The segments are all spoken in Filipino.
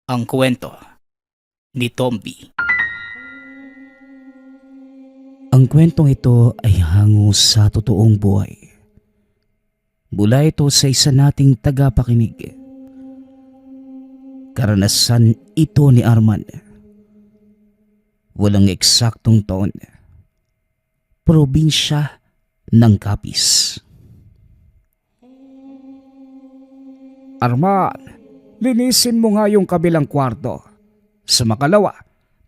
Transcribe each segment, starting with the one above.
Ang kwento ni Tomby. Ang kwentong ito ay hango sa totoong buhay. Mula ito sa isa nating tagapakinig. Karanasan ito ni Arman. Walang eksaktong taon. Probinsya ng Capiz. Arman, linisin mo nga yung kabilang kwarto. Sa makalawa,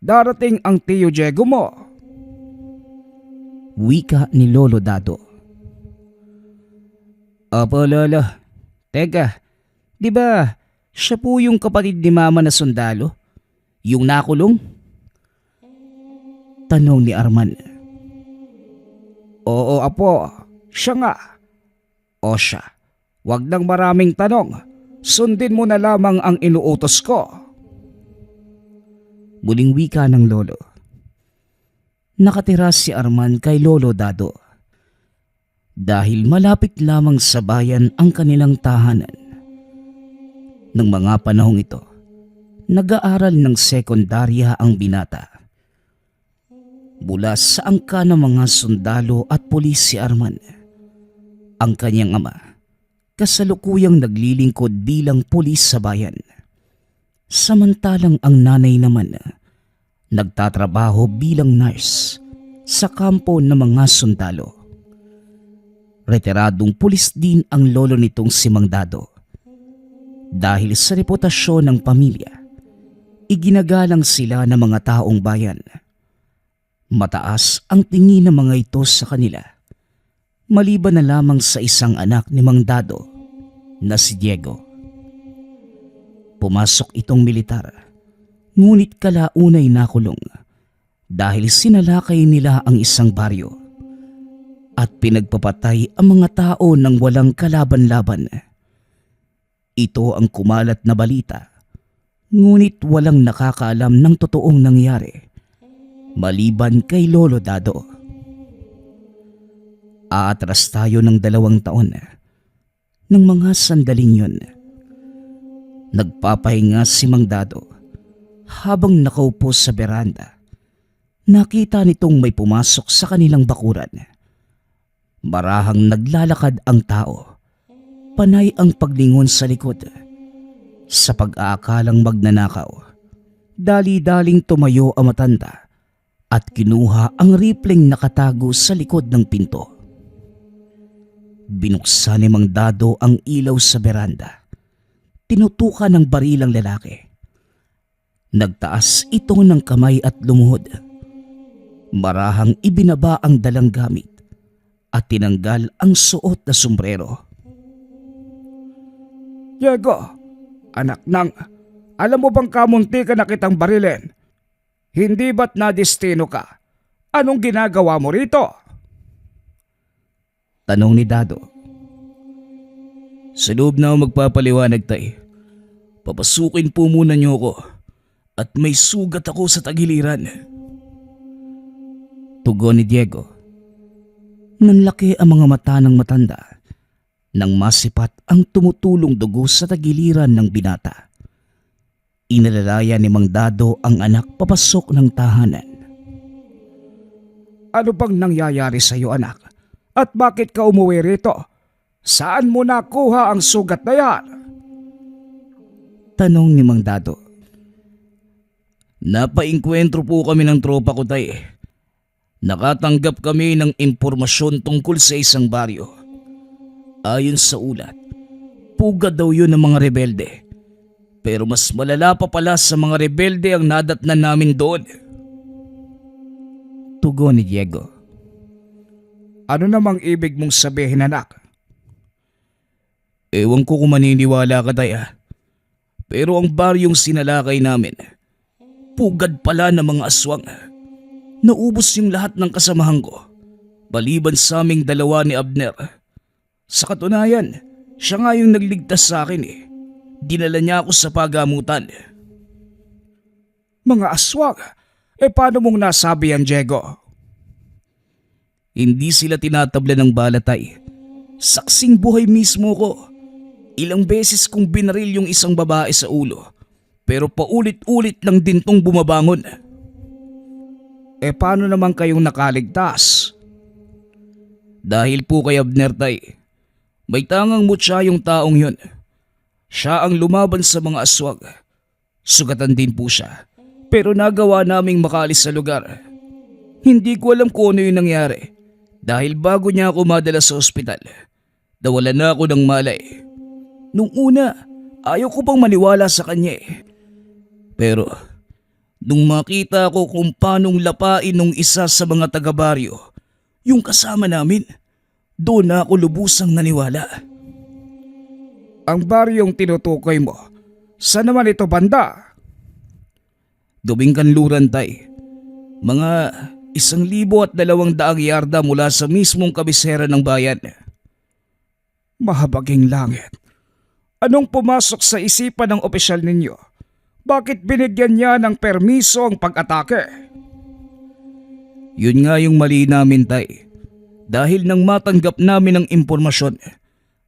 darating ang Tio Diego mo. Wika ni Lolo Dado. Opo, Lolo. Teka, di ba siya po yung kapatid ni Mama na sundalo? Yung nakulong? Tanong ni Arman. Oo, apo. Siya nga. O siya, wag nang maraming tanong. Sundin mo na lamang ang inuutos ko. Muling wika ng Lolo. Nakatira si Arman kay Lolo Dado. Dahil malapit lamang sa bayan ang kanilang tahanan. Nang mga panahong ito, nag-aaral ng sekundarya ang binata. Mula sa angka ng mga sundalo at pulis si Arman. Ang kanyang ama, kasalukuyang naglilingkod bilang pulis sa bayan. Samantalang ang nanay naman nagtatrabaho bilang nurse sa kampo ng mga sundalo. Retiradong pulis din ang lolo nitong si Mang Dado. Dahil sa reputasyon ng pamilya, iginagalang sila ng mga taong bayan. Mataas ang tingin ng mga ito sa kanila, maliban na lamang sa isang anak ni Mang Dado na si Diego. Pumasok itong militar, ngunit kalaunay nakulong dahil sinalakay nila ang isang baryo at pinagpapatay ang mga tao ng walang kalaban-laban. Ito ang kumalat na balita, ngunit walang nakakaalam ng totoong nangyari maliban kay Lolo Dado. Aatras tayo ng 2 taon. Nang mga sandaling yun, nagpapahinga si Mang Dado. Habang nakaupo sa beranda, nakita nitong may pumasok sa kanilang bakuran. Marahang naglalakad ang tao. Panay ang paglingon sa likod. Sa pag-aakalang magnanakaw, dali-daling tumayo ang matanda at kinuha ang rifleng nakatago sa likod ng pinto. Binuksan ni Mang Dado ang ilaw sa beranda. Tinutukan ng baril ang lalaki. Nagtaas ito ng kamay at lumuhod. Marahang ibinaba ang dalang gamit at tinanggal ang suot na sombrero. Diego, anak nang, alam mo bang kamunti ka na kitang barilin? Hindi ba't nadestino ka? Anong ginagawa mo rito? Tanong ni Dado. Sa loob na ako magpapaliwanag, tay. Papasukin po muna niyo ako at may sugat ako sa tagiliran. Tugon ni Diego. Nanlaki ang mga mata ng matanda nang masipat ang tumutulong dugo sa tagiliran ng binata. Inalalaya ni Mang Dado ang anak papasok ng tahanan. Ano bang nangyayari sa iyo, anak? At bakit ka umuwi rito? Saan mo nakuha ang sugat na yan? Tanong ni Mang Dado. Napainkwentro po kami ng tropa ko, tay. Nakatanggap kami ng impormasyon tungkol sa isang baryo. Ayon sa ulat, pugad daw yun ng mga rebelde. Pero mas malala pa pala sa mga rebelde ang nadatnan namin doon. Tugon ni Diego. Ano namang ibig mong sabihin, anak? Ewan ko kung maniniwala ka, tay. Pero ang baryong sinalakay namin, pugad pala ng mga aswang. Naubos yung lahat ng kasamahan ko, baliban sa aming 2 ni Abner. Sa katunayan, siya nga yung nagligtas sa akin eh. Dinala niya ako sa pagamutan. Mga aswang? Paano mong nasabi yan, Diego? Hindi sila tinatabla ng balatay. Saksing buhay mismo ko. Ilang beses kong binaril yung isang babae sa ulo, pero paulit-ulit lang din tong bumabangon. Paano naman kayong nakaligtas? Dahil po kay Abner tay, may tangang mutya yung taong yun. Siya ang lumaban sa mga aswang. Sugatan din po siya, pero nagawa naming makaalis sa lugar. Hindi ko alam kung ano yung nangyari dahil bago niya ako madala sa ospital, nawalan na ako ng malay. Nung una, ayaw ko pang maniwala sa kanya eh. Pero nung makita ko kung paanong lapain nung isa sa mga taga-baryo, yung kasama namin, doon na ako lubusang naniwala. Ang baryong tinutukoy mo, saan naman ito banda? Gawing kanluran tay. Mga 1,200 yarda mula sa mismong kabisera ng bayan. Mahabaging langit. Anong pumasok sa isipan ng opisyal ninyo? Bakit binigyan niya ng permiso ang pag-atake? Yun nga yung mali namin tay. Dahil nang matanggap namin ang impormasyon,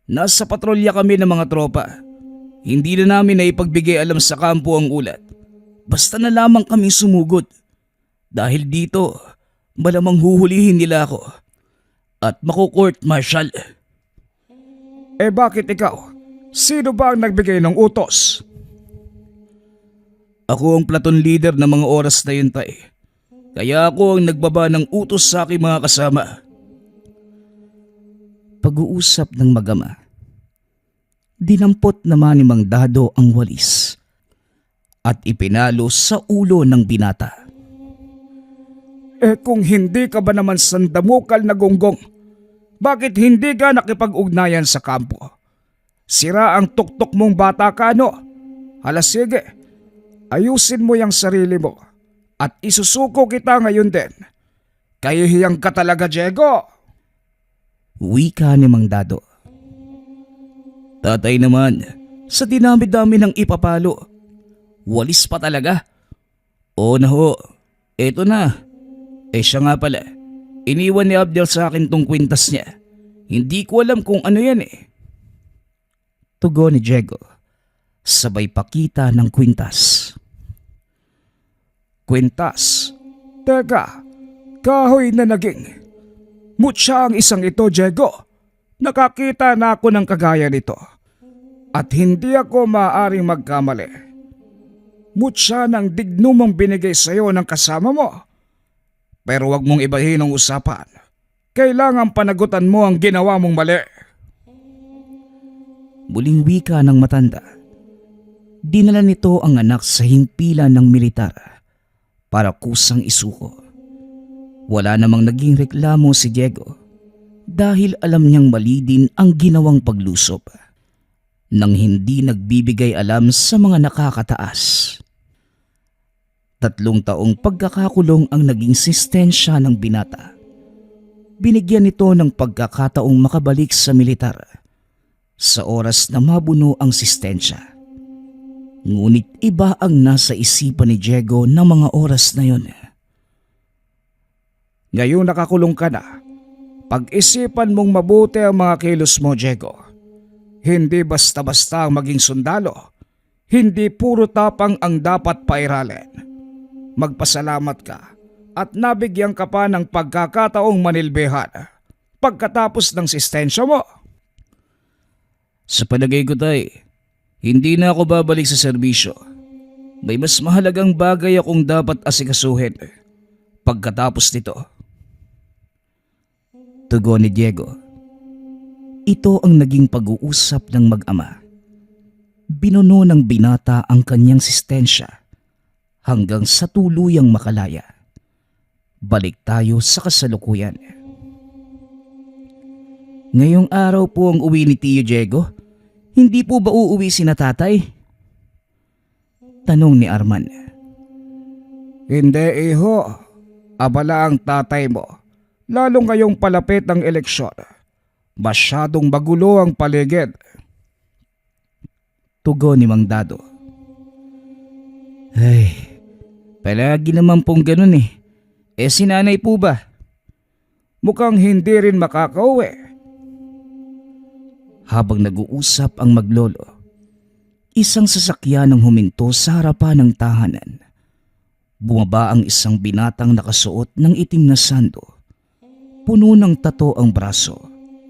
nasa patrolya kami ng mga tropa. Hindi na namin na ipagbigay alam sa kampo ang ulat. Basta na lamang kaming sumugod. Dahil dito, malamang huhulihin nila ako at mako-court martial. Bakit ikaw? Sino ba ang nagbigay ng utos? Ako ang platoon leader ng mga oras na yun tay. Kaya ako ang nagbaba ng utos sa aking mga kasama. Pag-uusap ng magama. Dinampot naman ni Mang Dado ang walis at ipinalo sa ulo ng binata. Kung hindi ka ba naman sandamukal na gonggong, bakit hindi ka nakipag-ugnayan sa kampo? Sira ang tuktok mong bata ka ano? Hala sige, ayusin mo yung sarili mo at isusuko kita ngayon din. Kahihiyang ka talaga, Diego. Wika ni Mang Dado. Tatay naman, sa dinami-dami ng ipapalo, walis pa talaga. Oo na ho, eto na. Siya nga pala, iniwan ni Abdel sa akin tong kwintas niya. Hindi ko alam kung ano yan eh. Tugon ni Diego, sabay pakita ng kwintas. Kwintas? Teka, kahoy na naging. Mutya ang isang ito, Diego. Nakakita na ako ng kagaya nito. At hindi ako maaaring magkamali. Mutya ng dignumong binigay sa iyo ng kasama mo. Pero wag mong ibahin ang usapan. Kailangan panagutan mo ang ginawa mong mali. Muling wika ng matanda. Dinala nito ang anak sa himpilan ng militar para kusang isuko. Wala namang naging reklamo si Diego dahil alam niyang mali din ang ginawang paglusob nang hindi nagbibigay alam sa mga nakakataas. 3 taong pagkakakulong ang naging sistensya ng binata. Binigyan nito ng pagkakataong makabalik sa militar sa oras na mabuno ang sistensya. Ngunit iba ang nasa isipan ni Diego ng mga oras na yon. Ngayon nakakulong ka na. Pag-isipan mong mabuti ang mga kilos mo, Diego. Hindi basta-basta ang maging sundalo. Hindi puro tapang ang dapat pairalin. Magpasalamat ka at nabigyan ka pa ng pagkakataong manilbihan pagkatapos ng sistensya mo. Sa palagay ko tay, hindi na ako babalik sa serbisyo. May mas mahalagang bagay akong dapat asikasuhin pagkatapos nito. Tugon ni Diego. Ito ang naging pag-uusap ng mag-ama. Binuno ng binata ang kanyang sistensya hanggang sa tuluyang makalaya. Balik tayo sa kasalukuyan. Ngayong araw po ang uwi ni Tio Diego. Hindi po ba uuwi si na tatay? Tanong ni Arman. Hindi, iho. Abala ang tatay mo. Lalo ngayong palapit ang eleksyon. Masyadong magulo ang paligid. Tugon ni Mang Dado. Ay, palagi naman pong ganun eh. Si nanay po ba? Mukhang hindi rin makakauwi. Habang nag-uusap ang maglolo, Isang sasakyan ang huminto sa harapan ng tahanan. Bumaba ang isang binatang nakasuot ng itim na sando. Puno ng tato ang braso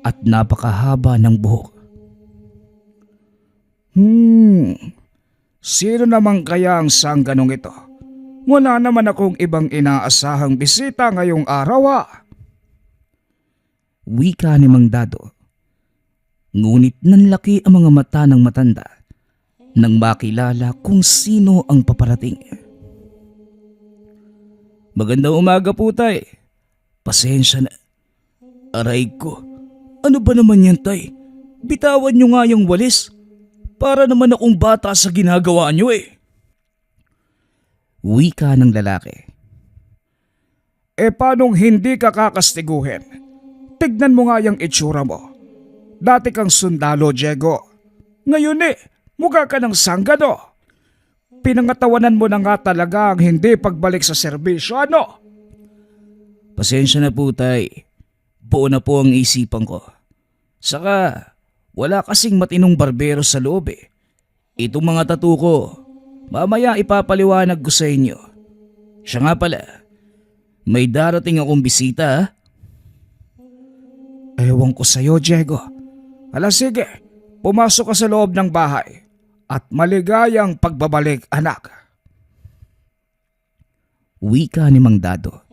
at napakahaba ng buhok. Sino naman kaya ang sangganong ito? Wala naman akong ibang inaasahang bisita ngayong araw Wika ni Mang Dado. Ngunit nanlaki ang mga mata ng matanda nang makilala kung sino ang paparating. Magandang umaga po, tay. Pasensya na. Aray ko. Ano ba naman yan, tay? Bitawan nyo nga yung walis. Para naman akong bata sa ginagawa nyo eh. Wika ng lalaki. Paanong hindi ka kakastiguhin? Tignan mo nga yung itsura mo. Dati kang sundalo, Diego. Ngayon mukha ka ng sanggano. Pinangatawanan mo na nga talaga ang hindi pagbalik sa serbisyo, ano? Pasensya na po, tay. Buo na po ang isipan ko. Saka, wala kasing matinong barbero sa loob eh. Itong mga tattoo ko, mamaya ipapaliwanag ko sa inyo. Siya nga pala, may darating akong bisita ha? Ewan ko sa'yo, Diego. Sige, pumasok ka sa loob ng bahay at maligayang pagbabalik, anak. Wika ni Mang Dado.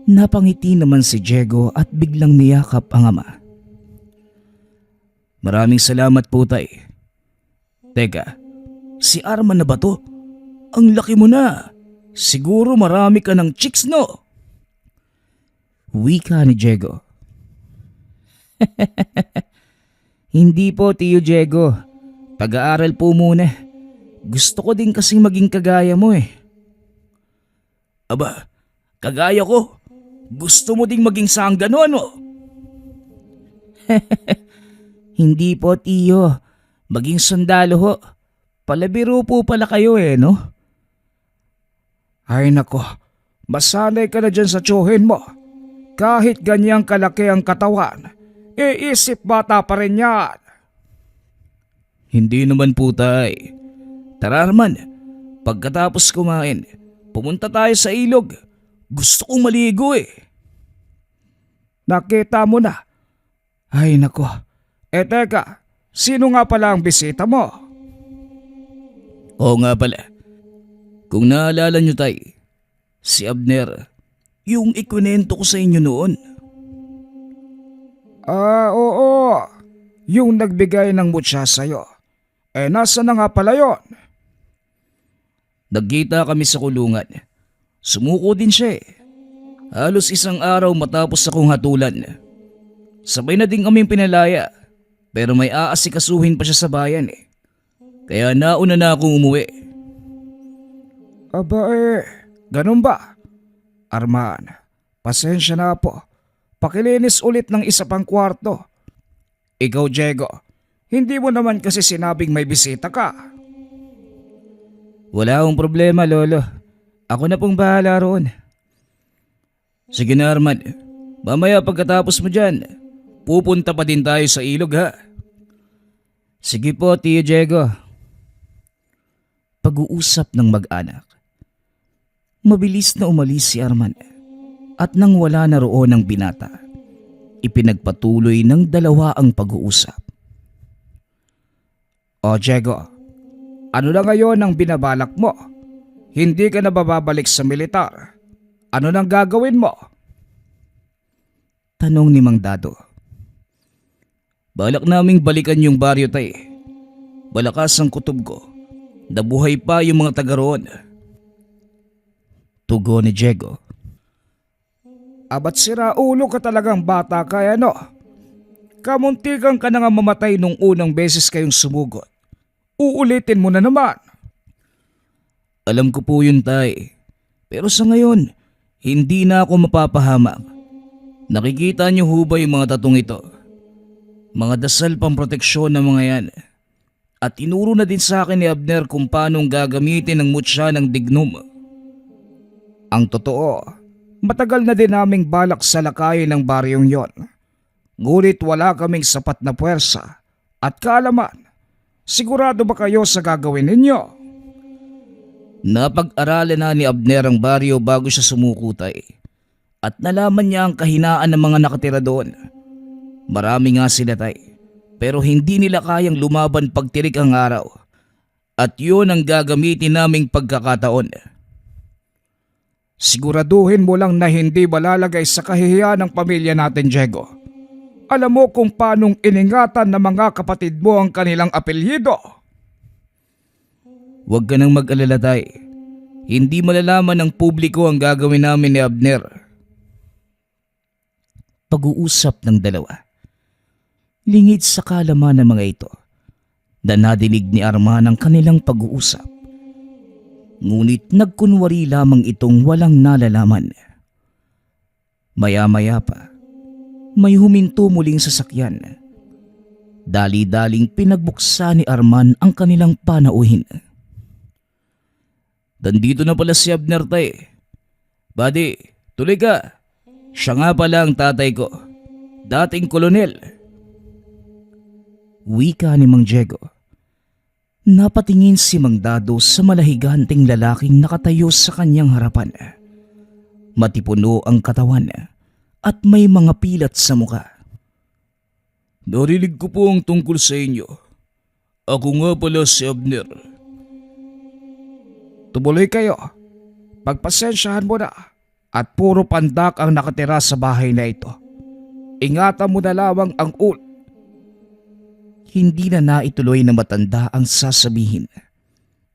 Napangiti naman si Diego at biglang niyakap ang ama. Maraming salamat po, tay. Teka, si Arman na ba to? Ang laki mo na. Siguro marami ka ng chicks, no? Wika ni Diego. Hindi po, Tio Diego. Pag-aaral po muna. Gusto ko din kasing maging kagaya mo eh. Aba, kagaya ko. Gusto mo ding maging sanggano, ano? Hindi po, Tio. Maging sundalo ho. Palabiro po pala kayo eh, no? Ay nako, masanay ka na dyan sa tsuhin mo. Kahit ganyang kalaki ang katawan, iisip bata pa rin yan. Hindi naman po, tay. Tara Arman, pagkatapos kumain, pumunta tayo sa ilog. Gusto kong maligo eh. Nakita mo na. Ay nako, teka, sino nga pala ang bisita mo? Oo nga pala. Kung naalala nyo, tay, si Abner, yung ikunento ko sa inyo noon. Oo. Yung nagbigay ng mutya sa'yo. Nasa na nga pala yon? Nagkita kami sa kulungan. Sumuko din siya eh. Halos isang araw matapos akong hatulan. Sabay na din kaming pinalaya. Pero may aasikasuhin pa siya sa bayan eh. Kaya nauna na akong umuwi. Aba ganun ba? Arman, pasensya na po. Pakilinis ulit ng isa pang kwarto. Ikaw, Diego, hindi mo naman kasi sinabing may bisita ka. Wala akong problema, Lolo. Ako na pong bahala roon. Sige na, Arman. Mamaya pagkatapos mo dyan, pupunta pa din tayo sa ilog, ha? Sige po, Tio Diego. Pag-uusap ng mag-anak. Mabilis na umalis si Arman at nang wala na roon ang binata, ipinagpatuloy ng dalawa ang pag-uusap. O Diego, ano na ngayon ang binabalak mo? Hindi ka na bababalik sa militar. Ano nang gagawin mo? Tanong ni Mang Dado. Balak naming balikan yung baryo, tay. Balakas ang kutob ko. Nabuhay pa yung mga taga roon. Tugon ni Diego. Abat sira ulo ka talagang bata kaya no? Kamuntikan ka na nga mamatay nung unang beses kayong sumugot. Uulitin mo na naman. Alam ko po yun, tay. Pero sa ngayon, hindi na ako mapapahamak. Nakikita niyo ho ba yung mga tatong ito? Mga dasal pang proteksyon ng mga yan. At tinuro na din sa akin ni Abner kung paano gagamitin ang mutya ng dignum. Ang totoo, matagal na din naming balak sa lakayin ng baryong yon. Ngunit wala kaming sapat na puwersa at kaalaman. Sigurado ba kayo sa gagawin ninyo? Napag-aralan na ni Abner ang baryo bago siya sumuko tay. At nalaman niya ang kahinaan ng mga nakatira doon. Marami nga sila tay, pero hindi nila kayang lumaban pagtirik ang araw. At yun ang gagamitin naming pagkakataon. Siguraduhin mo lang na hindi malalagay sa kahihiyan ng pamilya natin, Diego. Alam mo kung paanong iningatan ng mga kapatid mo ang kanilang apelyido. Huwag ka nang mag-alala tay. Hindi malalaman ng publiko ang gagawin namin ni Abner. Pag-uusap ng dalawa. Lingid sa kalaman ng mga ito na nadinig ni Arman ang kanilang pag-uusap. Ngunit nagkunwari lamang itong walang nalalaman. Maya-maya pa, may huminto muling sasakyan. Dali-daling pinagbuksan ni Arman ang kanilang panauhin. Nandito na pala si Abner tay. Buddy, tuloy ka. Siya nga pala ang tatay ko. Dating kolonel. Wika ni Mang Diego. Napatingin si Mang Dado sa malahiganting lalaking nakatayo sa kanyang harapan. Matipuno ang katawan at may mga pilat sa muka. Narinig ko po ang tungkol sa inyo. Ako nga pala si Abner. Tumuloy kayo. Pagpasensyahan mo na at puro pandak ang nakatira sa bahay na ito. Ingatan mo na lamang ang ulo. Hindi na naituloy na matanda ang sasabihin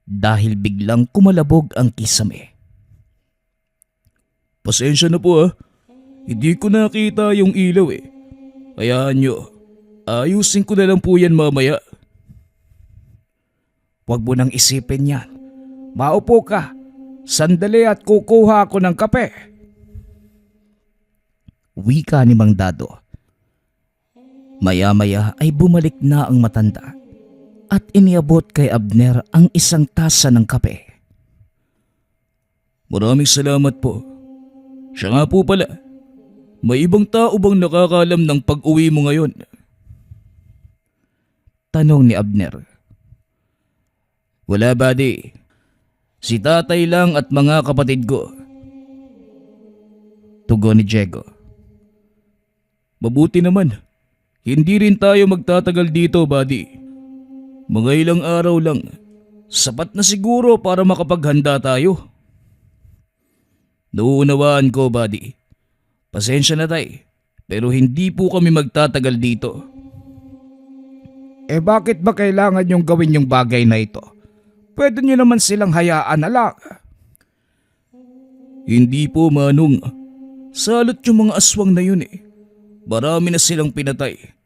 dahil biglang kumalabog ang kisame. Pasensya na po Hindi ko nakita yung ilaw Hayaan nyo. Ayusin ko na lang po yan mamaya. Huwag mo nang isipin yan. Maupo ka. Sandali at kukuha ako ng kape. Wika ni Mang Dado. Maya-maya ay bumalik na ang matanda at iniabot kay Abner ang isang tasa ng kape. Maraming salamat po. Siya nga po pala. May ibang tao bang nakakalam ng pag-uwi mo ngayon? Tanong ni Abner. Wala buddy. Si tatay lang at mga kapatid ko. Tugon ni Diego. Mabuti naman. Hindi rin tayo magtatagal dito, buddy. Mga ilang araw lang. Sapat na siguro para makapaghanda tayo. Nauunawaan ko, buddy. Pasensya na tay, pero hindi po kami magtatagal dito. Bakit ba kailangan yung gawin yung bagay na ito? Pwede nyo naman silang hayaan na lang. Hindi po, Manong. Salot yung mga aswang na yun Marami na silang pinatay.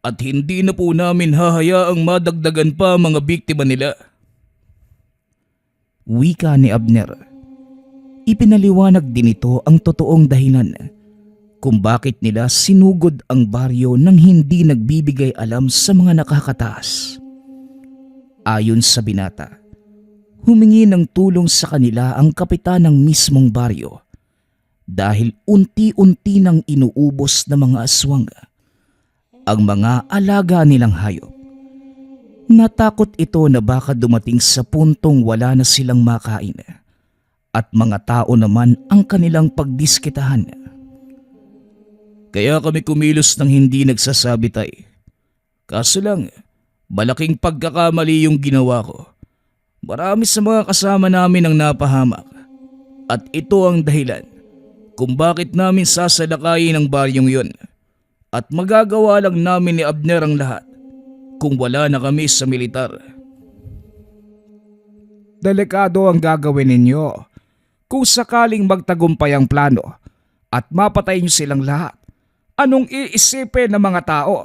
At hindi na po namin hahayaang madagdagan pa mga biktima nila. Wika ni Abner. Ipinaliwanag din ito ang totoong dahilan kung bakit nila sinugod ang baryo nang hindi nagbibigay alam sa mga nakakataas. Ayon sa binata, humingi ng tulong sa kanila ang kapitan ng mismong baryo dahil unti-unti nang inuubos ng mga aswang ang mga alaga nilang hayop. Natakot ito na baka dumating sa puntong wala na silang makain at mga tao naman ang kanilang pagdiskitahan. Kaya kami kumilos ng hindi nagsasabi tay. Kaso lang, malaking pagkakamali yung ginawa ko. Marami sa mga kasama namin ang napahamak. At ito ang dahilan kung bakit namin sasalakayin ang baryong yon. At magagawa lang namin ni Abner ang lahat kung wala na kami sa militar. Delikado ang gagawin ninyo. Kung sakaling magtagumpay ang plano at mapatay nyo silang lahat, anong iisipin ng mga tao?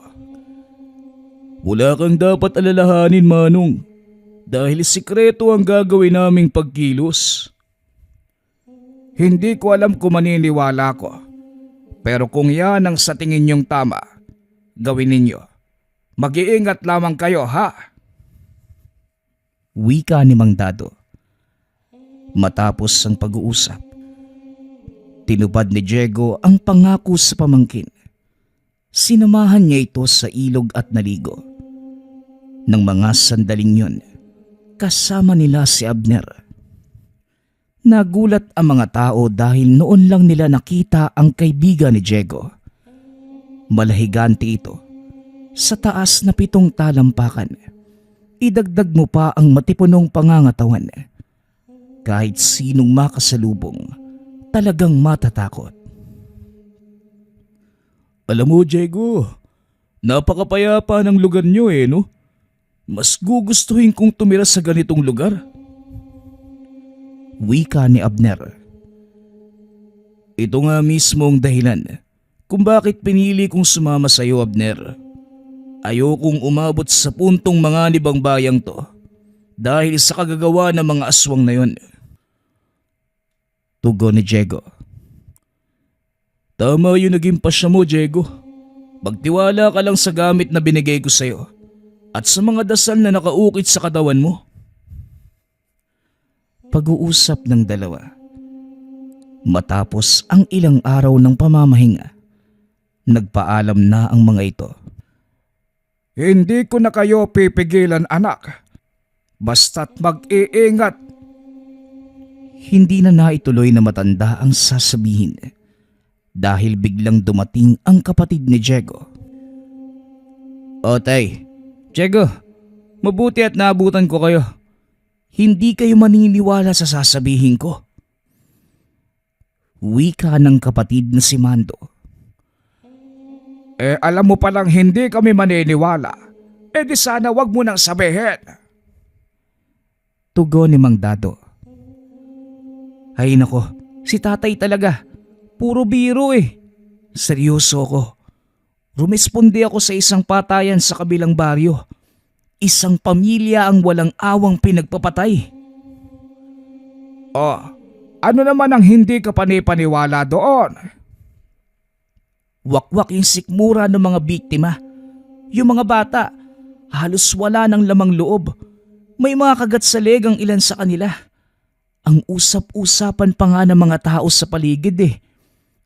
Wala kang dapat alalahanin, Manong. Dahil sikreto ang gagawin naming pagkilos. Hindi ko alam kung maniniwala ko. Pero kung yan ang sa tingin nyong tama, gawin ninyo. Mag-iingat lamang kayo, ha? Wika ni Mang Dado. Matapos ang pag-uusap, tinupad ni Diego ang pangako sa pamangkin. Sinamahan niya ito sa ilog at naligo. Nang mga sandaling yun, kasama nila si Abner. Nagulat ang mga tao dahil noon lang nila nakita ang kaibigan ni Diego. Malahigante ito, sa taas na 7 talampakan. Idagdag mo pa ang matipunong pangangatawan. Kahit sinong makasalubong, talagang matatakot. Alam mo, Diego, napakapayapa ng lugar nyo no? Mas gugustuhin kong tumira sa ganitong lugar. Wika ni Abner. Ito nga mismo ang dahilan kung bakit pinili kong sumama sa iyo, Abner. Ayokong umabot sa puntong manganib ang bayang to dahil sa kagagawa ng mga aswang na yon. Tugon ni Diego. Tama yung naging pasya mo, Diego. Magtiwala ka lang sa gamit na binigay ko sa iyo at sa mga dasal na nakaukit sa katawan mo. Pag-uusap ng dalawa. Matapos ang ilang araw ng pamamahinga, nagpaalam na ang mga ito. Hindi ko na kayo pipigilan, anak. Basta't mag-iingat. Hindi na naituloy na matanda ang sasabihin dahil biglang dumating ang kapatid ni Diego. O tay, Diego, mabuti at naabutan ko kayo. Hindi kayo maniniwala sa sasabihin ko. Wika ng kapatid na si Mando. Alam mo palang hindi kami maniniwala. Di sana wag mo nang sabihin. Tugon ni Mang Dado. Ay nako, si tatay talaga. Puro biro Seryoso ko. Rumesponde ako sa isang patayan sa kabilang baryo. Isang pamilya ang walang awang pinagpapatay. Ano naman ang hindi ka panipaniwala doon? Wakwak yung sikmura ng mga biktima. Yung mga bata, halos wala ng lamang loob. May mga kagat sa leg ang ilan sa kanila. Ang usap-usapan pa nga ng mga tao sa paligid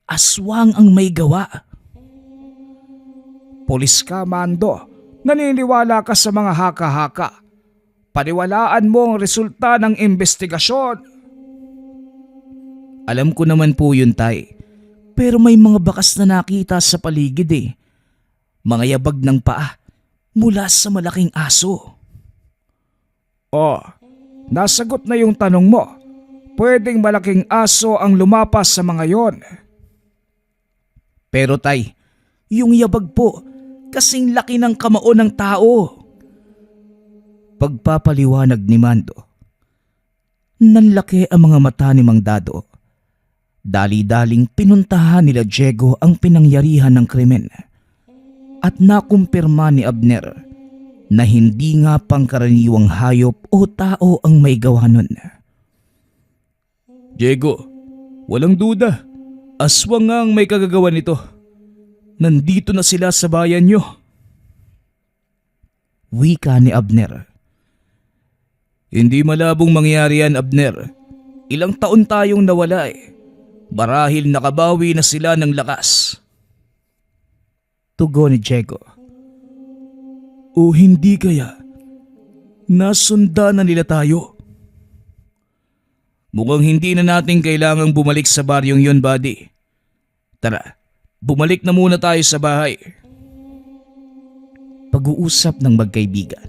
Aswang ang may gawa. Pulis ka, Mando. Naniniwala ka sa mga haka-haka. Paniwalaan mo ang resulta ng investigasyon. Alam ko naman po yun, tay. Pero may mga bakas na nakita sa paligid Mga yabag ng paa mula sa malaking aso. Nasagot na yung tanong mo. Pwedeng malaking aso ang lumapas sa mga yon. Pero tay, yung yabag po, kasing laki ng kamao ng tao. Pagpapaliwanag ni Mando. Nanlaki ang mga mata ni Mang Dado. Dali-daling pinuntahan nila Diego ang pinangyarihan ng krimen. At nakumpirma ni Abner na hindi nga pangkaraniwang hayop o tao ang may gawa nun. Diego, walang duda. Aswang nga ang may kagagawa nito. Nandito na sila sa bayan nyo. Wika ni Abner. Hindi malabong mangyari yan, Abner. Ilang taon tayong nawala Marahil nakabawi na sila ng lakas. Tugon ni Diego. O hindi kaya nasundan na nila tayo? Mukhang hindi na natin kailangang bumalik sa baryong yon, buddy. Tara, bumalik na muna tayo sa bahay. Pag-uusap ng magkaibigan.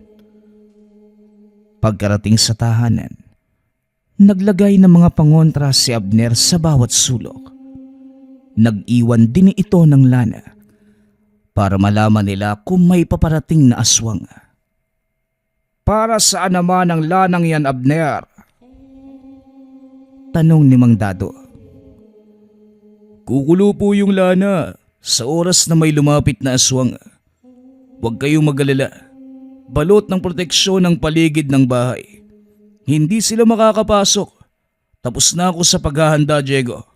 Pagkarating sa tahanan, naglagay ng mga pangontra si Abner sa bawat sulok. Nag-iwan din ito ng lana para malaman nila kung may paparating na aswang. Para saan naman ang lanang yan, Abner? Tanong ni Mang Dado. Kukulo po yung lana sa oras na may lumapit na aswang. Huwag kayong mag-alala. Balot ng proteksyon ng paligid ng bahay. Hindi sila makakapasok. Tapos na ako sa paghahanda, Diego.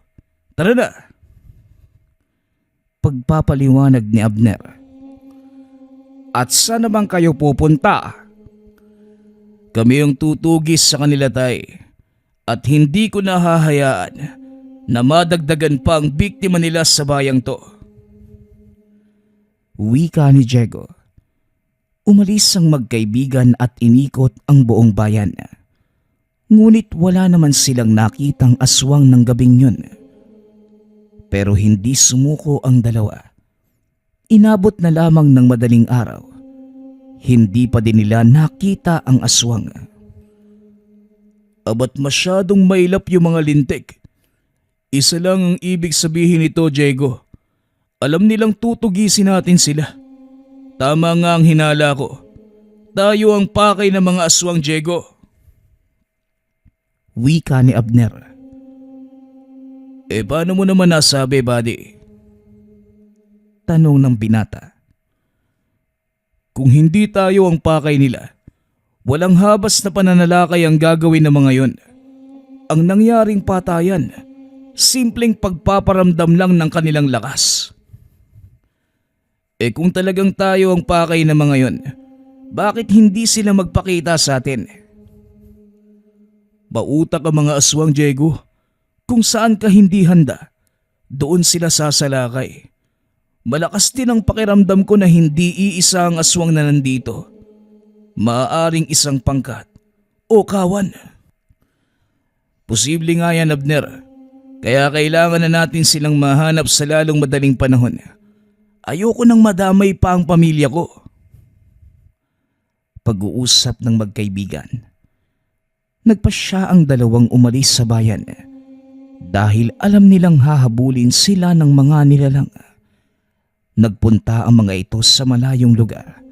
Tara na. Pagpapaliwanag ni Abner. At saan naman kayo pupunta? Kami ang tutugis sa kanila, tay. At hindi ko nahahayaan na madagdagan pa ang biktima nila sa bayang to. Wika ni Diego. Umalis ang magkaibigan at inikot ang buong bayan. Ngunit wala naman silang nakitang aswang ng gabing yun. Pero hindi sumuko ang dalawa. Inabot na lamang ng madaling araw. Hindi pa din nila nakita ang aswang. Abat masyadong mailap yung mga lintik. Isa lang ang ibig sabihin nito, Diego. Alam nilang tutugisin natin sila. Tama nga ang hinala ko. Tayo ang pakay ng mga aswang, Diego. Wika ni Abner. Paano mo naman nasabi, buddy? Tanong ng binata. Kung hindi tayo ang pakay nila, walang habas na pananalakay ang gagawin ng mga yon. Ang nangyaring patayan, simpleng pagpaparamdam lang ng kanilang lakas. Kung talagang tayo ang pakay ng mga yon, bakit hindi sila magpakita sa atin? Mautak ang mga aswang, Diego. Kung saan ka hindi handa, doon sila sasalakay. Malakas din ang pakiramdam ko na hindi iisa ang aswang na nandito. Maaaring isang pangkat o kawan. Posible nga yan, Abner. Kaya kailangan na natin silang mahanap sa lalong madaling panahon. Ayoko nang madamay pa ang pamilya ko. Pag-uusap ng magkaibigan. Nagpasya ang dalawang umalis sa bayan dahil alam nilang hahabulin sila ng mga nilalang. Nagpunta ang mga ito sa malayong lugar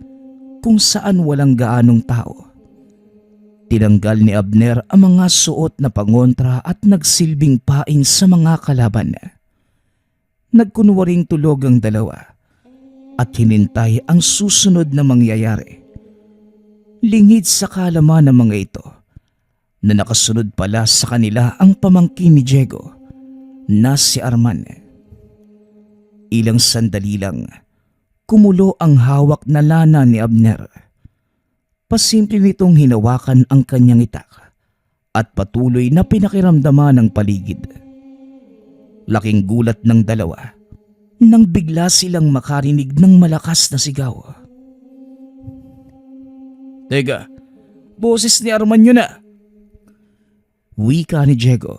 kung saan walang gaanong tao. Tinanggal ni Abner ang mga suot na pangontra at nagsilbing pain sa mga kalaban. Nagkunwaring tulog ang dalawa at hinintay ang susunod na mangyayari. Lingid sa kalaman ng mga ito na nakasunod pala sa kanila ang pamangkin ni Diego na si Arman. Ilang sandali lang, kumulo ang hawak na lana ni Abner. Pasimple nitong hinawakan ang kanyang itak at patuloy na pinakiramdaman ng paligid. Laking gulat ng dalawa nang bigla silang makarinig ng malakas na sigaw. Teka, boses ni Arman yun na. Wika ni Diego.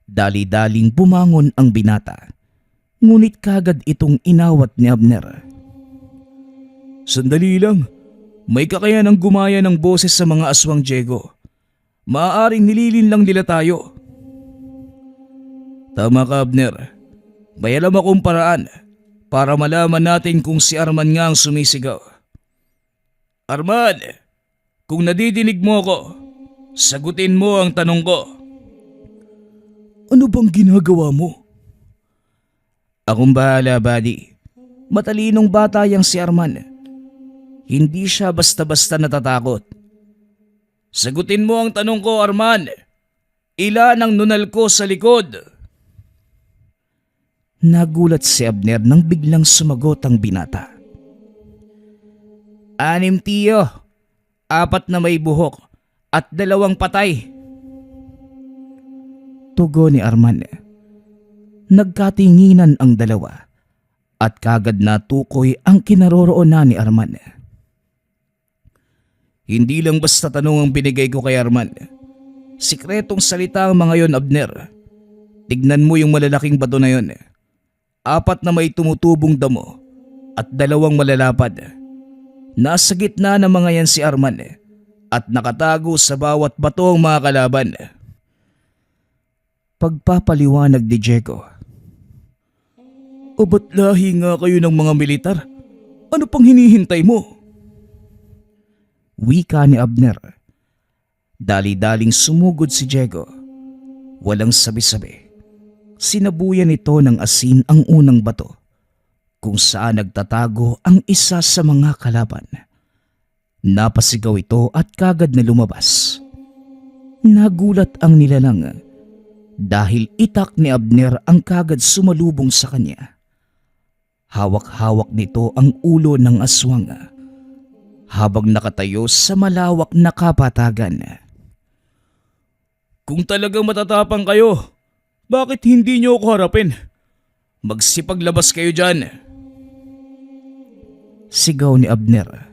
Dali-daling bumangon ang binata, ngunit kagad itong inawat ni Abner. Sandali lang, may kakayanang gumaya ng boses sa mga aswang, Diego. Maaaring nililin lang nila tayo. Tama ka, Abner. May alam akong paraan para malaman natin kung si Arman nga ang sumisigaw. Arman, kung nadidinig mo ko, sagutin mo ang tanong ko. Ano bang ginagawa mo? Akong bahala, buddy. Matalinong bata yang si Arman. Hindi siya basta-basta natatakot. Sagutin mo ang tanong ko, Arman. Ilan ang nunal ko sa likod? Nagulat si Abner nang biglang sumagot ang binata. 6, tiyo. 4 na may buhok at 2 patay. Tugon ni Arman. Nagkatinginan ang dalawa at kagad natukoy ang kinaroroonan ni Arman. Hindi lang basta tanong ang binigay ko kay Arman. Sikretong salita ang mga yon, Abner. Tignan mo yung malalaking bato na yon. 4 na may tumutubong damo at 2 malalapad. Nasa gitna ng mga yan si Arman at nakatago sa bawat bato ang mga kalaban. Pagpapaliwanag ni Diego. O ba't lahi nga kayo ng mga militar? Ano pang hinihintay mo? Wika ni Abner. Dali-daling sumugod si Diego. Walang sabi-sabi. Sinabuyan ito ng asin ang unang bato kung saan nagtatago ang isa sa mga kalaban. Napasigaw ito at kagad na lumabas. Nagulat ang nilalang dahil itak ni Abner ang kagad sumalubong sa kanya. Hawak-hawak nito ang ulo ng aswang habang nakatayo sa malawak na kapatagan. Kung talagang matatapang kayo, bakit hindi niyo ako harapin? Magsipaglabas kayo dyan. Sigaw ni Abner.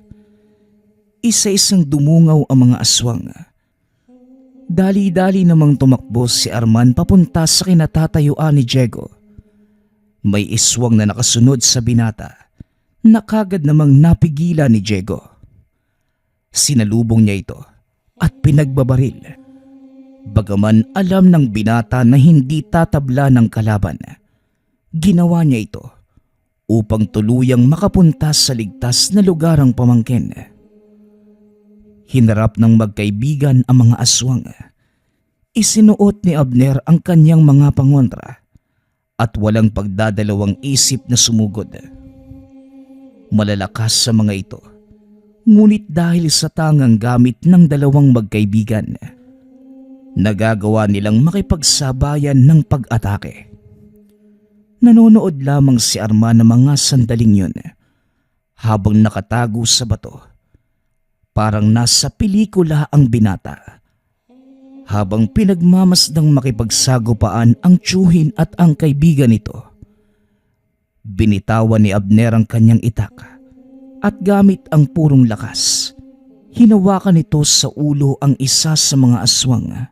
Isa-isang dumungaw ang mga aswang. Dali-dali namang tumakbo si Arman papunta sa kinatatayuan ni Diego. May iswang na nakasunod sa binata na kagad namang napigilan ni Diego. Sinalubong niya ito at pinagbabaril. Bagaman alam ng binata na hindi tatabla ng kalaban, ginawa niya ito upang tuluyang makapunta sa ligtas na lugar ang pamangkin. Hinarap ng magkaibigan ang mga aswang. Isinuot ni Abner ang kanyang mga pangontra at walang pagdadalawang isip na sumugod. Malalakas sa mga ito, ngunit dahil sa tangang gamit ng dalawang magkaibigan, nagagawa nilang makipagsabayan ng pag-atake. Nanonood lamang si Arman ng mga sandaling yun habang nakatago sa bato. Parang nasa pelikula ang binata. Habang pinagmamasdang makipagsagupaan ang tiyuhin at ang kaibigan nito, binitawan ni Abner ang kanyang itak at gamit ang purong lakas, hinawakan nito sa ulo ang isa sa mga aswang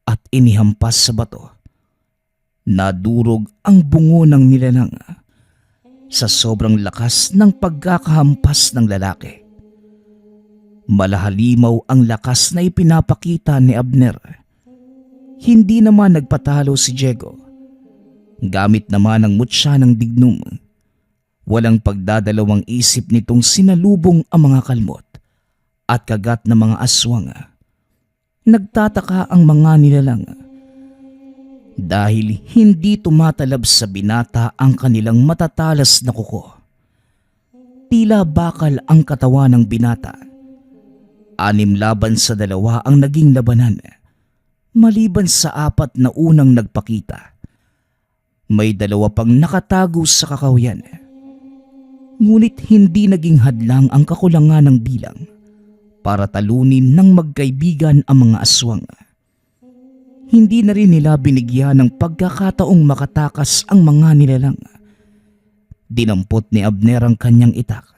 at inihampas sa bato. Nadurog ang bungo ng nilalang sa sobrang lakas ng pagkakahampas ng lalaki. Malahalimaw ang lakas na ipinapakita ni Abner. Hindi naman nagpatalo si Diego. Gamit naman ang mutya ng dignum. Walang pagdadalawang isip nitong sinalubong ang mga kalmot at kagat ng mga aswang. Nagtataka ang mga nilalang dahil hindi tumatalab sa binata ang kanilang matatalas na kuko. Tila bakal ang katawan ng binata. 6 laban sa 2 ang naging labanan, maliban sa 4 na unang nagpakita. May 2 pang nakatago sa kakahuyan. Ngunit hindi naging hadlang ang kakulangan ng bilang para talunin ng magkaibigan ang mga aswang. Hindi na rin nila binigyan ng pagkakataong makatakas ang mga nilalang. Dinampot ni Abner ang kanyang itak.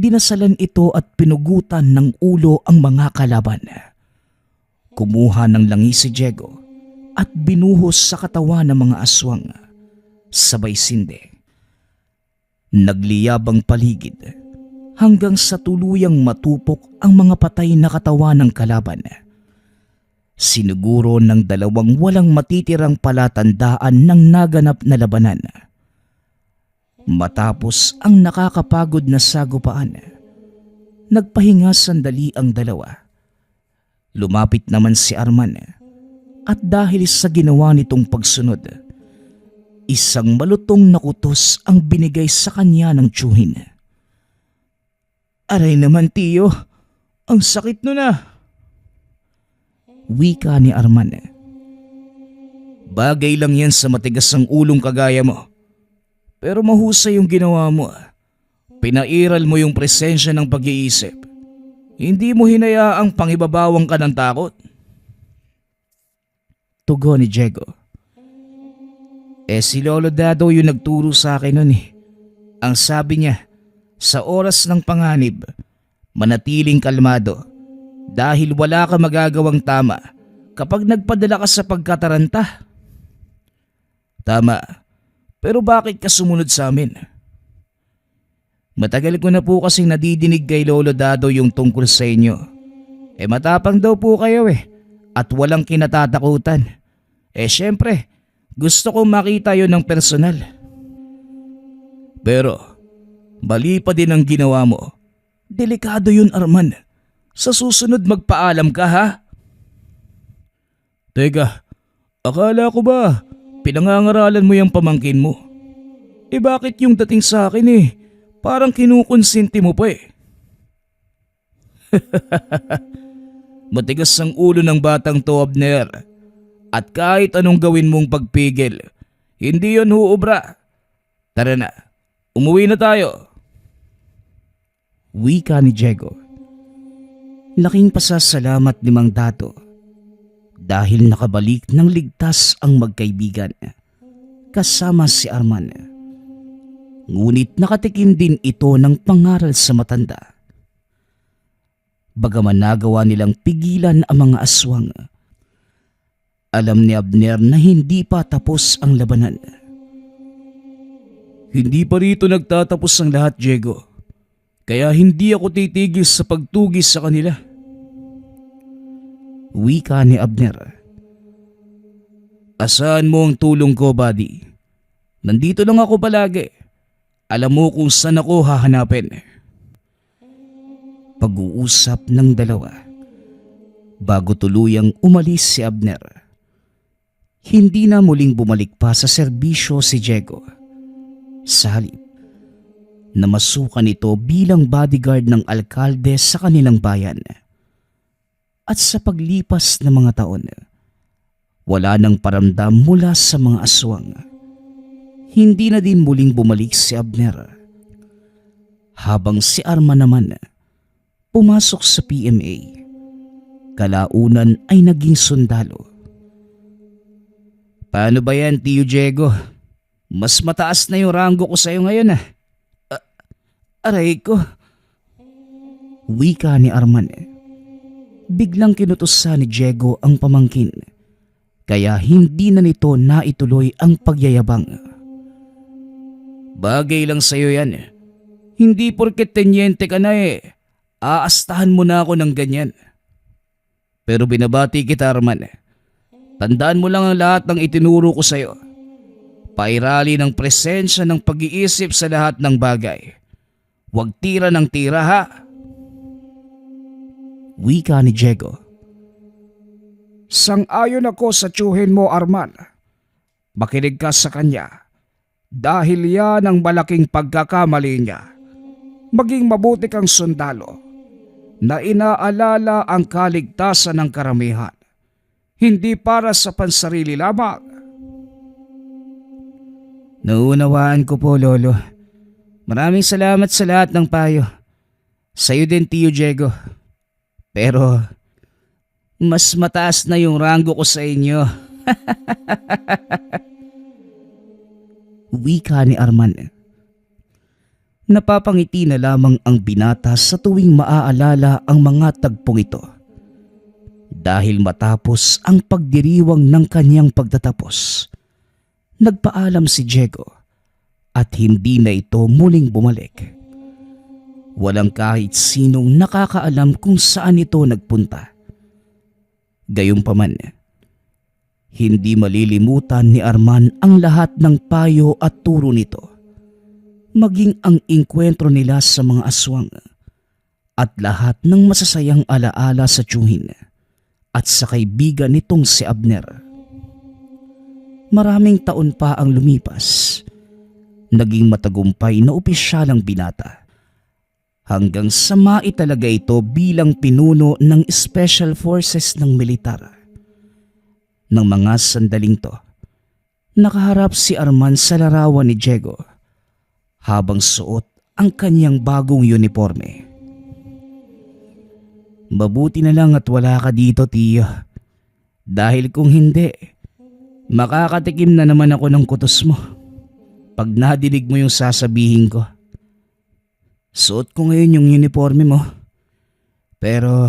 Dinasalan ito at pinugutan ng ulo ang mga kalaban. Kumuha ng langis si Diego at binuhos sa katawan ng mga aswang. Sabay sindi. Nagliyab ang paligid hanggang sa tuluyang matupok ang mga patay na katawan ng kalaban. Siniguro ng 2 walang matitirang palatandaan ng naganap na labanan. Matapos ang nakakapagod na sagupaan, nagpahinga sandali ang 2. Lumapit naman si Arman at dahil sa ginawa nitong pagsunod, isang malutong na kutos ang binigay sa kanya ng tiyuhin. "Aray naman tiyo, ang sakit no na," wika ni Arman. "Bagay lang yan sa matigas ang ulong kagaya mo. Pero mahusay yung ginawa mo. Pinairal mo yung presensya ng pag-iisip. Hindi mo hinayaang pangibabawang ka ng takot." Tugon ni Diego. Si Lolo Dado yung nagturo sa akin nun eh. Ang sabi niya, sa oras ng panganib, manatiling kalmado dahil wala ka magagawang tama kapag nagpadala ka sa pagkataranta. Tama. Pero bakit ka sumunod sa amin? Matagal ko na po kasing nadidinig kay Lolo Dado yung tungkol sa inyo. Matapang daw po kayo at walang kinatatakutan. Syempre, gusto kong makita yon ng personal. Pero, mali pa din ang ginawa mo. Delikado yun, Arman. Sa susunod magpaalam ka ha? Teka, akala ko ba pinangangaralan mo yung pamangkin mo? Bakit yung dating sa akin parang kinukonsinti mo pa Matigas ang ulo ng batang to, Abner. At kahit anong gawin mong pagpigil, hindi yon huubra. Tara na, umuwi na tayo. Wika ni Diego. Laking pasasalamat ni Mang Dato dahil nakabalik ng ligtas ang magkaibigan kasama si Arman. Ngunit nakatikim din ito ng pangaral sa matanda. Bagaman nagawa nilang pigilan ang mga aswang, alam ni Abner na hindi pa tapos ang labanan. Hindi pa rito nagtatapos ang lahat, Diego. Kaya hindi ako titigil sa pagtugis sa kanila. Wika ni Abner. Asahan mo ang tulong ko, buddy. Nandito lang ako palagi. Alam mo kung saan ako hahanapin. Pag-uusap ng dalawa bago tuluyang umalis si Abner. Hindi na muling bumalik pa sa serbisyo si Diego. Sa halip, namasukan ito bilang bodyguard ng alkalde sa kanilang bayan. At sa paglipas ng mga taon, wala nang paramdam mula sa mga aswang. Hindi na din muling bumalik si Abner. Habang si Arman naman pumasok sa PMA, kalaunan ay naging sundalo. Paano ba yan, Tio Diego? Mas mataas na yung ranggo ko sa'yo ngayon ah. Aray ko. Wika ni Arman. Biglang kinutusan ni Diego ang pamangkin, kaya hindi na nito naituloy ang pagyayabang. Bagay lang sa'yo yan. Hindi porket tenyente ka na aastahan mo na ako ng ganyan. Pero binabati kita, Arman. Tandaan mo lang ang lahat ng itinuro ko sa'yo. Pairali ng presensya ng pag-iisip sa lahat ng bagay. Huwag tira ng tira, ha? Wika ni Diego. Sang-ayon ako sa tiyuhin mo, Arman. Makinig ka sa kanya. Dahil yan ang malaking pagkakamali niya. Maging mabuti kang sundalo na inaalala ang kaligtasan ng karamihan. Hindi para sa pansarili lamang. Naunawaan ko po, Lolo. Maraming salamat sa lahat ng payo. Sa'yo din, Tio Diego. Pero mas mataas na yung ranggo ko sa inyo. Wika ni Arman. Napapangiti na lamang ang binata sa tuwing maaalala ang mga tagpong ito. Dahil matapos ang pagdiriwang ng kanyang pagtatapos, nagpaalam si Diego at hindi na ito muling bumalik. Walang kahit sinong nakakaalam kung saan ito nagpunta. Gayunpaman, hindi malilimutan ni Arman ang lahat ng payo at turo nito, maging ang engkwentro nila sa mga aswang at lahat ng masasayang alaala sa tiyuhin at sa kaibigan nitong si Abner. Maraming taon pa ang lumipas, naging matagumpay na opisyalang binata, hanggang sa maitalaga ito bilang pinuno ng Special Forces ng militar. Nang mga sandaling to, nakaharap si Arman sa larawan ni Diego habang suot ang kanyang bagong uniforme. Mabuti na lang at wala ka dito, Tio. Dahil kung hindi, makakatikim na naman ako ng kutos mo pag nadinig mo yung sasabihin ko. Suot ko ngayon yung uniforme mo, pero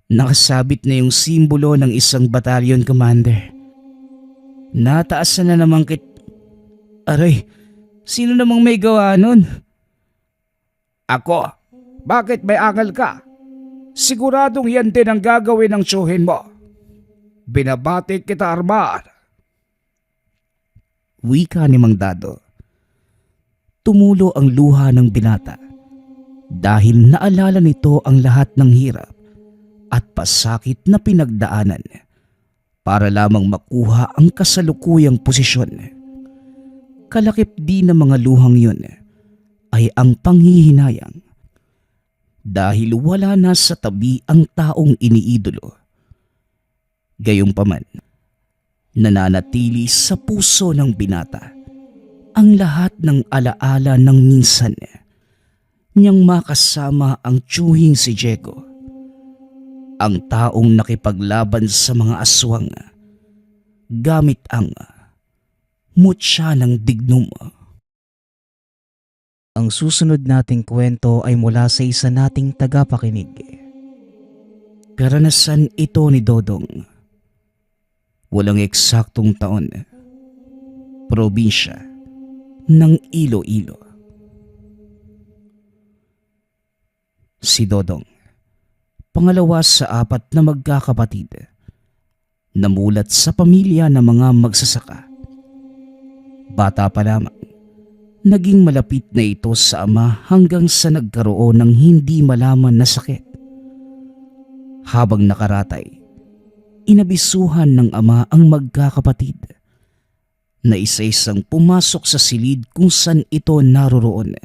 nakasabit na yung simbolo ng isang battalion commander. Nataasan na naman Aray, sino namang may gawa nun? Ako? Bakit may angal ka? Siguradong yan din ang gagawin ng tiyuhin mo. Binabati kita, Arman. Wika ni Mang Dado. Tumulo ang luha ng binata dahil naalala nito ang lahat ng hirap at pasakit na pinagdaanan para lamang makuha ang kasalukuyang posisyon. Kalakip din ng mga luhang yun ay ang panghihinayang dahil wala na sa tabi ang taong iniidolo. Gayunpaman, nananatili sa puso ng binata ang lahat ng alaala ng minsan niyang makasama ang tiyuhing si Diego, ang taong nakipaglaban sa mga aswang gamit ang mutya ng dignum. Ang susunod nating kwento ay mula sa isa nating tagapakinig. Karanasan ito ni Dodong. Walang eksaktong taon. Probinsya ng Iloilo. Si Dodong, pangalawa sa 4 na magkakapatid, namulat sa pamilya ng mga magsasaka. Bata pa lamang, naging malapit na ito sa ama hanggang sa nagkaroon ng hindi malaman na sakit. Habang nakaratay, inabisuhan ng ama ang magkakapatid na isa-isang pumasok sa silid kung saan ito naroroon.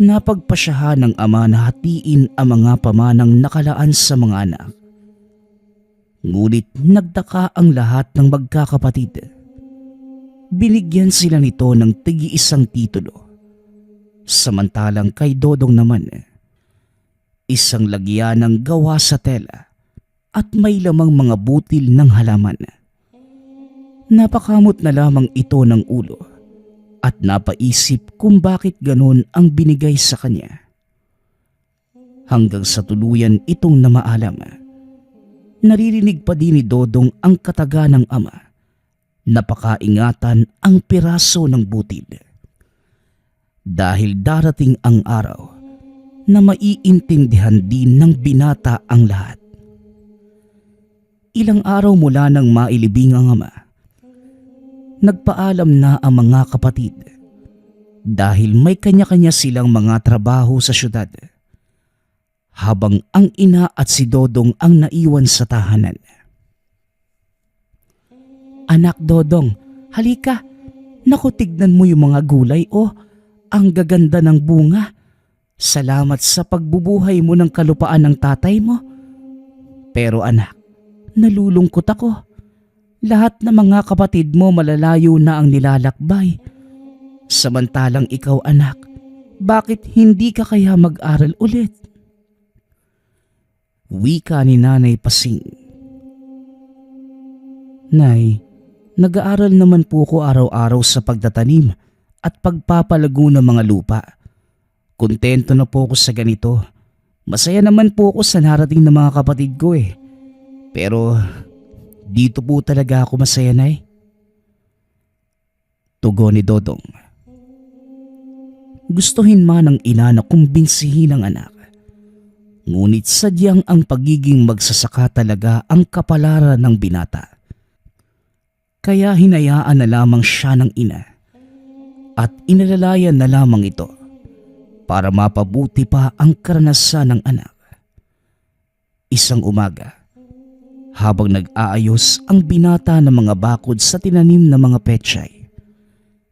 Napagpasyahan ng ama na hatiin ang mga pamanang nakalaan sa mga anak. Ngunit nagtaka ang lahat ng magkakapatid. Binigyan sila nito ng tigi-isang titulo. Samantalang kay Dodong naman, isang lagyan ng gawa sa tela at may lamang mga butil ng halaman. Napakamot na lamang ito ng ulo at napaisip kung bakit ganon ang binigay sa kanya. Hanggang sa tuluyan itong namaalam, naririnig pa din ni Dodong ang kataga ng ama. Napakaingatan ang piraso ng butil. Dahil darating ang araw na maiintindihan din ng binata ang lahat. Ilang araw mula nang mailibing ang ama, nagpaalam na ang mga kapatid dahil may kanya-kanya silang mga trabaho sa syudad, habang ang ina at si Dodong ang naiwan sa tahanan. Anak Dodong, halika. Naku, tignan mo yung mga gulay, oh. Ang gaganda ng bunga. Salamat sa pagbubuhay mo ng kalupaan ng tatay mo. Pero anak, nalulungkot ako. Lahat ng mga kapatid mo malalayo na ang nilalakbay. Samantalang ikaw, anak, bakit hindi ka kaya mag-aral ulit? Wika ni Nanay Pasing. Nay, nag-aaral naman po ko araw-araw sa pagtatanim at pagpapalago ng mga lupa. Kontento na po ako sa ganito. Masaya naman po ako sa narating ng mga kapatid ko eh. Pero dito po talaga ako masaya, Nay. Tugon ni Dodong. Gustuhin man ng ina na kumbinsihin ang anak. Ngunit sadyang ang pagiging magsasaka talaga ang kapalaran ng binata. Kaya hinayaan na lamang siya ng ina at inalalayan na lamang ito para mapabuti pa ang karanasan ng anak. Isang umaga, habang nag-aayos ang binata ng mga bakod sa tinanim na mga pechay,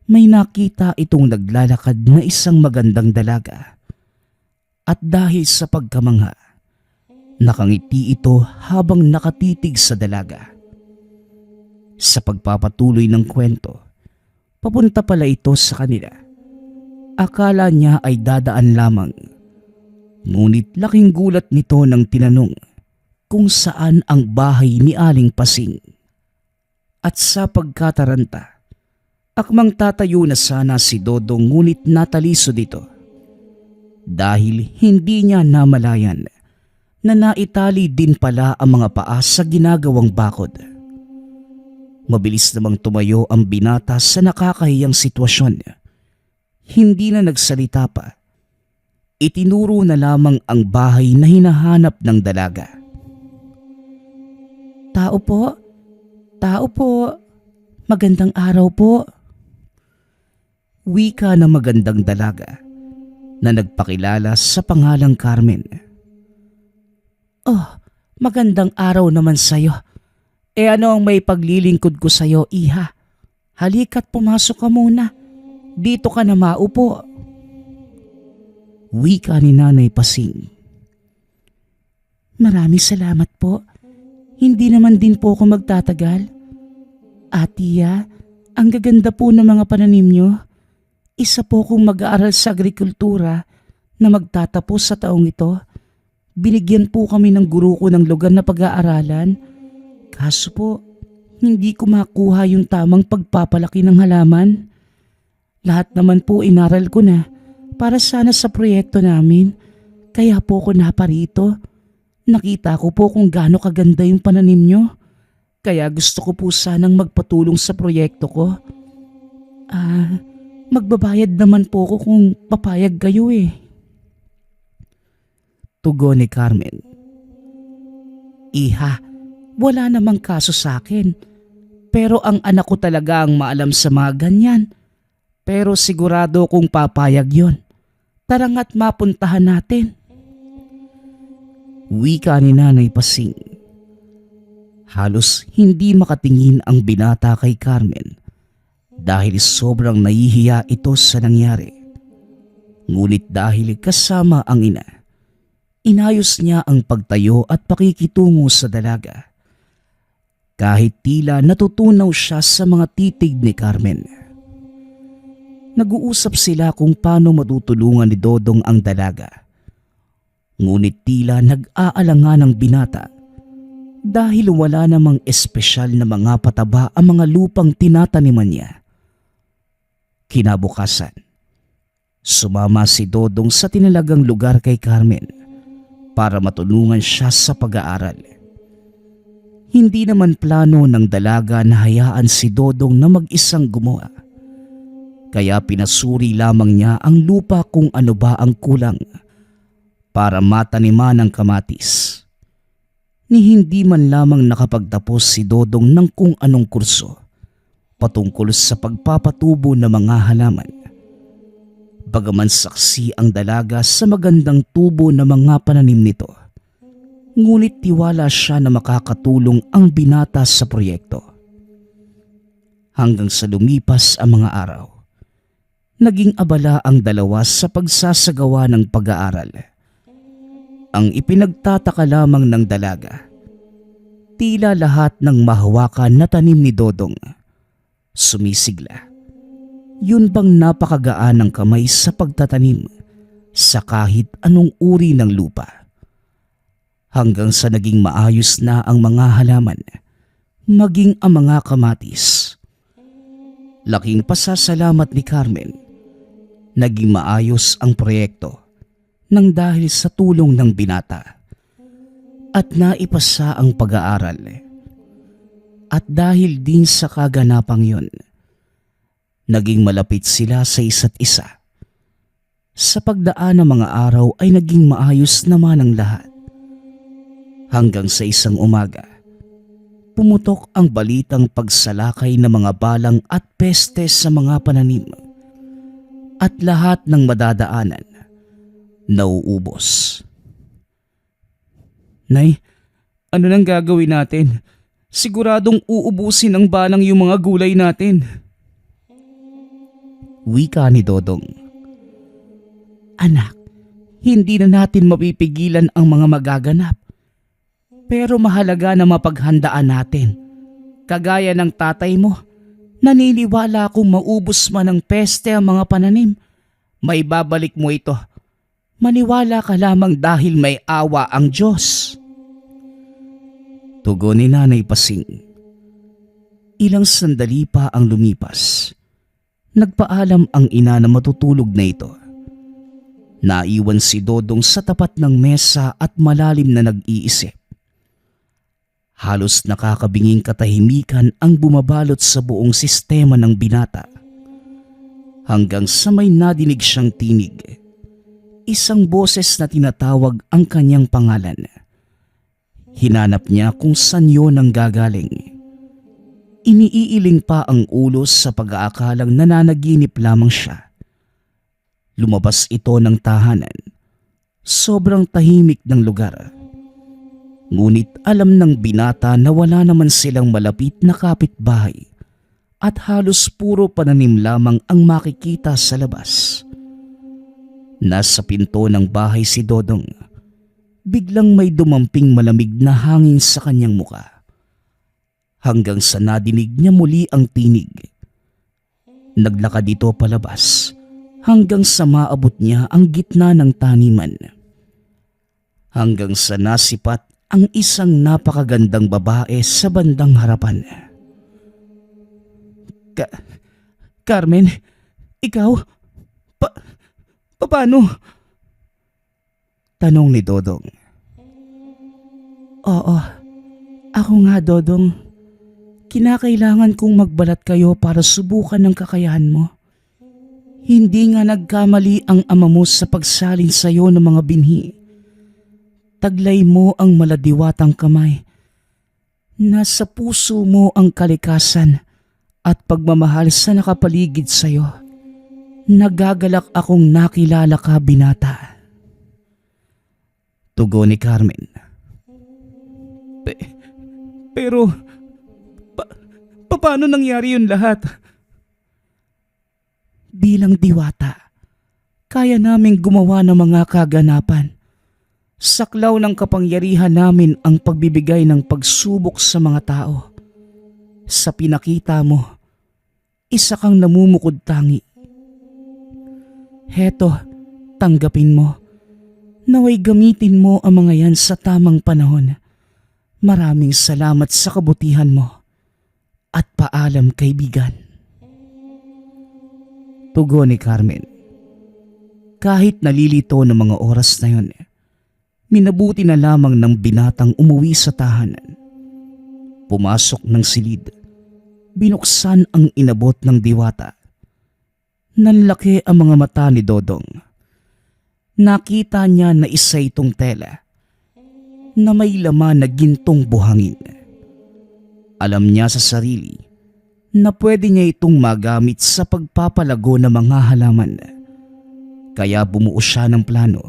may nakita itong naglalakad na isang magandang dalaga. At dahil sa pagkamangha, nakangiti ito habang nakatitig sa dalaga. Sa pagpapatuloy ng kwento, papunta pala ito sa kanila. Akala niya ay dadaan lamang. Ngunit laking gulat nito nang tinanong kung saan ang bahay ni Aling Pasing. At sa pagkataranta, akmang tatayo na sana si Dodong ngunit nataliso dito. Dahil hindi niya namalayan na naitali din pala ang mga paa sa ginagawang bakod. Mabilis namang tumayo ang binata sa nakakahiyang sitwasyon. Hindi na nagsalita pa. Itinuro na lamang ang bahay na hinahanap ng dalaga. Tao po, tao po, magandang araw po. Wika ng magandang dalaga na nagpakilala sa pangalang Carmen. Oh, magandang araw naman sa'yo. Ano ang may paglilingkod ko sa'yo, iha? Halika't pumasok ka muna. Dito ka na maupo. Wika ni Nanay Pasing. Maraming salamat po. Hindi naman din po ako magtatagal. Atiya, ang gaganda po ng mga pananim nyo. Isa po kong mag-aaral sa agrikultura na magtatapos sa taong ito. Binigyan po kami ng guro ko ng lugar na pag-aaralan. Kaso po, hindi ko makuha yung tamang pagpapalaki ng halaman. Lahat naman po inaral ko na para sana sa proyekto namin. Kaya po ako naparito. Nakita ko po kung gaano kaganda yung pananim nyo. Kaya gusto ko po sanang magpatulong sa proyekto ko. Magbabayad naman po ko kung papayag kayo eh. Tugon ni Carmen. Iha, wala namang kaso sa akin. Pero ang anak ko talaga ang maalam sa mga ganyan. Pero sigurado kung papayag yon. Taranga't mapuntahan natin. Wika ni Nanay Pasing. Halos hindi makatingin ang binata kay Carmen dahil sobrang nahihiya ito sa nangyari. Ngunit dahil kasama ang ina, inayos niya ang pagtayo at pakikitungo sa dalaga. Kahit tila natutunaw siya sa mga titig ni Carmen. Nag-uusap sila kung paano matutulungan ni Dodong ang dalaga. Ngunit tila nag-aalangan ang binata dahil wala namang espesyal na mga pataba ang mga lupang tinataniman niya. Kinabukasan, sumama si Dodong sa tinalagang lugar kay Carmen para matulungan siya sa pag-aaral. Hindi naman plano ng dalaga na hayaan si Dodong na mag-isang gumawa. Kaya pinasuri lamang niya ang lupa kung ano ba ang kulang para mataniman ng kamatis. Ni hindi man lamang nakapagtapos si Dodong ng kung anong kurso patungkol sa pagpapatubo ng mga halaman. Bagaman saksi ang dalaga sa magandang tubo ng mga pananim nito, ngunit tiwala siya na makakatulong ang binata sa proyekto. Hanggang sa lumipas ang mga araw, naging abala ang dalawa sa pagsasagawa ng pag-aaral. Ang ipinagtataka lamang ng dalaga, tila lahat ng mahawakan na tanim ni Dodong sumisigla. Yun bang napakagaan ng kamay sa pagtatanim sa kahit anong uri ng lupa. Hanggang sa naging maayos na ang mga halaman, maging ang mga kamatis. Laking pasasalamat ni Carmen. Naging maayos ang proyekto nang dahil sa tulong ng binata at naipasa ang pag-aaral. At dahil din sa kaganapang yun, naging malapit sila sa isa't isa. Sa pagdaan ng mga araw ay naging maayos naman ang lahat. Hanggang sa isang umaga, pumutok ang balitang pagsalakay ng mga balang at peste sa mga pananim. At lahat ng madadaanan, nauubos. Nay, ano nang gagawin natin? Siguradong uubusin ng balang yung mga gulay natin. Wika ni Dodong. Anak, hindi na natin mapipigilan ang mga magaganap. Pero mahalaga na mapaghandaan natin. Kagaya ng tatay mo, naniniwala kung maubos man ng peste ang mga pananim, may babalik mo ito. Maniwala ka lamang dahil may awa ang Diyos. Tugon ni Nanay Pasing. Ilang sandali pa ang lumipas. Nagpaalam ang ina na matutulog na ito. Naiwan si Dodong sa tapat ng mesa at malalim na nag-iisip. Halos nakakabinging katahimikan ang bumabalot sa buong sistema ng binata. Hanggang sa may nadinig siyang tinig. Isang boses na tinatawag ang kanyang pangalan. Hinanap niya kung saan yun ang gagaling. Iniiiling pa ang ulo sa pag-aakalang nananaginip lamang siya. Lumabas ito ng tahanan. Sobrang tahimik ng lugar. Ngunit alam ng binata na wala naman silang malapit na kapitbahay at halos puro pananim lamang ang makikita sa labas. Nasa pinto ng bahay si Dodong. Biglang may dumamping malamig na hangin sa kanyang muka. Hanggang sa nadinig niya muli ang tinig. Naglakad ito palabas hanggang sa maabot niya ang gitna ng taniman. Hanggang sa nasipat ang isang napakagandang babae sa bandang harapan. Carmen, ikaw? Paano? Tanong ni Dodong. Oo, ako nga Dodong. Kinakailangan kong magbalat kayo para subukan ng kakayahan mo. Hindi nga nagkamali ang ama mo sa pagsalin sa iyo ng mga binhi. Taglay mo ang maladiwatang kamay. Nasa puso mo ang kalikasan at pagmamahal sa nakapaligid sa iyo. Nagagalak akong nakilala ka, binata. Tugon ni Carmen. Pero, paano nangyari yun lahat? Bilang diwata, kaya naming gumawa ng mga kaganapan. Saklaw ng kapangyarihan namin ang pagbibigay ng pagsubok sa mga tao. Sa pinakita mo, isa kang namumukod tangi. Heto, tanggapin mo. Naway gamitin mo ang mga yan sa tamang panahon. Maraming salamat sa kabutihan mo. At paalam, kaibigan. Tugon ni Carmen. Kahit nalilito ng mga oras na yun, minabuti na lamang ng binatang umuwi sa tahanan. Pumasok ng silid. Binuksan ang inabot ng diwata. Nanlaki ang mga mata ni Dodong. Nakita niya na isa itong tela na may laman na gintong buhangin. Alam niya sa sarili na pwede niya itong magamit sa pagpapalago ng mga halaman. Kaya bumuo siya ng plano.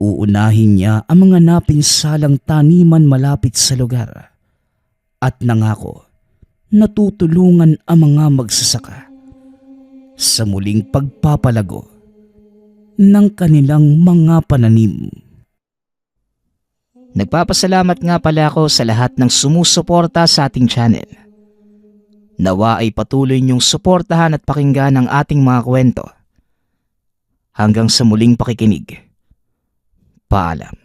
Uunahin niya ang mga napinsalang taniman malapit sa lugar at nangako na tutulungan ang mga magsasaka sa muling pagpapalago ng kanilang mga pananim. Nagpapasalamat nga pala ako sa lahat ng sumusuporta sa ating channel. Nawa ay patuloy niyong suportahan at pakinggan ang ating mga kwento. Hanggang sa muling pakikinig. Paalam.